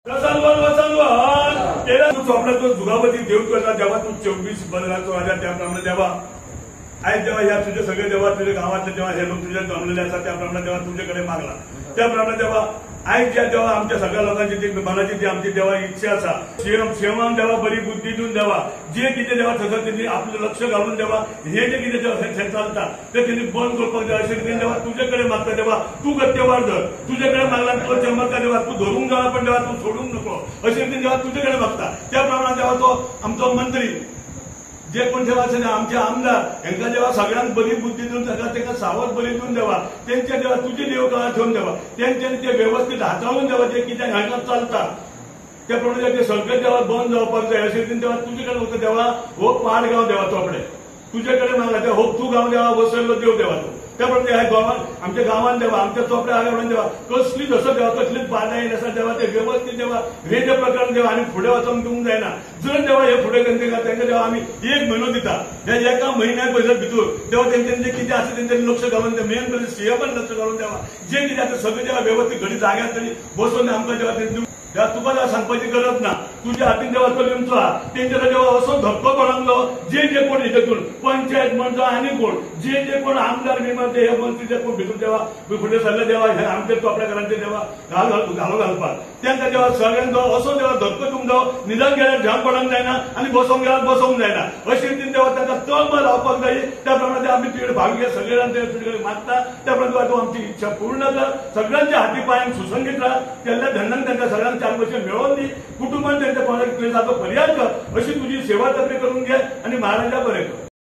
आपला तो जुगावती देव करता जेव्हा तू 24 बनला राजा त्याप्रमाणे देवा आज जेव्हा या तुझे सगळे देवा तुझ्या गावातले जेव्हा हे लोक तुझ्या जमलेले असतात त्याप्रमाणे जेव्हा तुझ्याकडे मागला त्याप्रमाणे जेव्हा आज जेव्हा आमच्या सगळ्या लोकांची जी मनाची जी आमची देवा इच्छा असा शेवम देवा बरी बुद्धी देऊन द्यावा जे किती देवा तसं त्यांनी आपलं लक्ष घालून द्यावा हे जे किती जेव्हा चालतात ते त्यांनी बंद करपाक द्यावा असे रीतीने देवा तुझ्याकडे मागता देवा तू गत्यवार धर तुझ्याकडे मागला तो चमत्कार देवा तू धरून जावा पण देवा तू सोडून नको असे रीतीने जेव्हा तुझ्याकडे मागता त्याप्रमाणे जेव्हा तो आमचा मंत्री जे कोण ठेवायचं ना आमचे आमदार यांना जेव्हा सगळ्यांना बरी बुद्धी देऊन त्यांना सावध बरी देऊन द्यावा त्यांच्या जेव्हा तुझी देवकाळा ठेवून द्यावा त्यांच्या ते व्यवस्थित हाताळून द्यावा जे की त्या घाटात चालतात त्याप्रमाणे ते सगळं जेव्हा बंद जावपाक जाय असे तेव्हा तुझ्याकडे होतं तेव्हा हो पाडगाव देवा तो आपले तुझ्याकडे मागला तेव्हा हो तू गाव द्यावा वसरलो देव देवा तो त्याप्रमाणे गावात आमच्या गावात देवा आमच्या चोपड्या आगावून देवा कसली जसं देवा कसलीच बाधा येईल असं देवा ते व्यवस्थित देवा हे जे प्रकार देवा आणि पुढे वाचून घेऊन जायना जर तेव्हा हे पुढे करते का त्यांना जेव्हा आम्ही 1 महिना दिता या एका महिन्यात पैसे भितूर तेव्हा त्यांचे किती असं त्यांचे लक्ष घालून द्या मेन म्हणजे सीए पण लक्ष घालून द्यावा जे किती आता सगळं जेव्हा व्यवस्थित घडी जाग्यात तरी बसवून आमका जेव्हा त्या तुका सांगपाची गरज ना तुझ्या हातीन जेव्हा तो लिमचो त्यांच्या जेव्हा असो धक्को पडलो जे कोण हिच्यातून पंचायत म्हणतो आणि कोण जे कोण आमदार बिमार ते हे मंत्री कोण भितून तेव्हा पुढे सल्ला देवा आमच्या आपल्या घरांचे जेव्हा घालू घालपाक त्यांचा जेव्हा सगळ्यांचा असो जेव्हा धक्को तुमचो निदान गेल्यावर झाम पडून जायना आणि बसवून गेल्यावर बसवून जायना अशी रीतीने तेव्हा त्यांचा तळमळ लावपाक जाईल त्याप्रमाणे आम्ही तुझ्याकडे भावी सगळ्यांना तुझ्याकडे मागता त्याप्रमाणे तू आमची इच्छा पूर्ण कर सगळ्यांच्या हाती पायान सुसंगीत राहा त्यांना धन्यन त्यांच्या सगळ्यांना 4 वर्ष मिळवून दे कुटुंबाने त्यांच्या कोणाला पर्याय कर अशी तुझी सेवा तत्वे करून घ्या आणि महाराजा बरे कर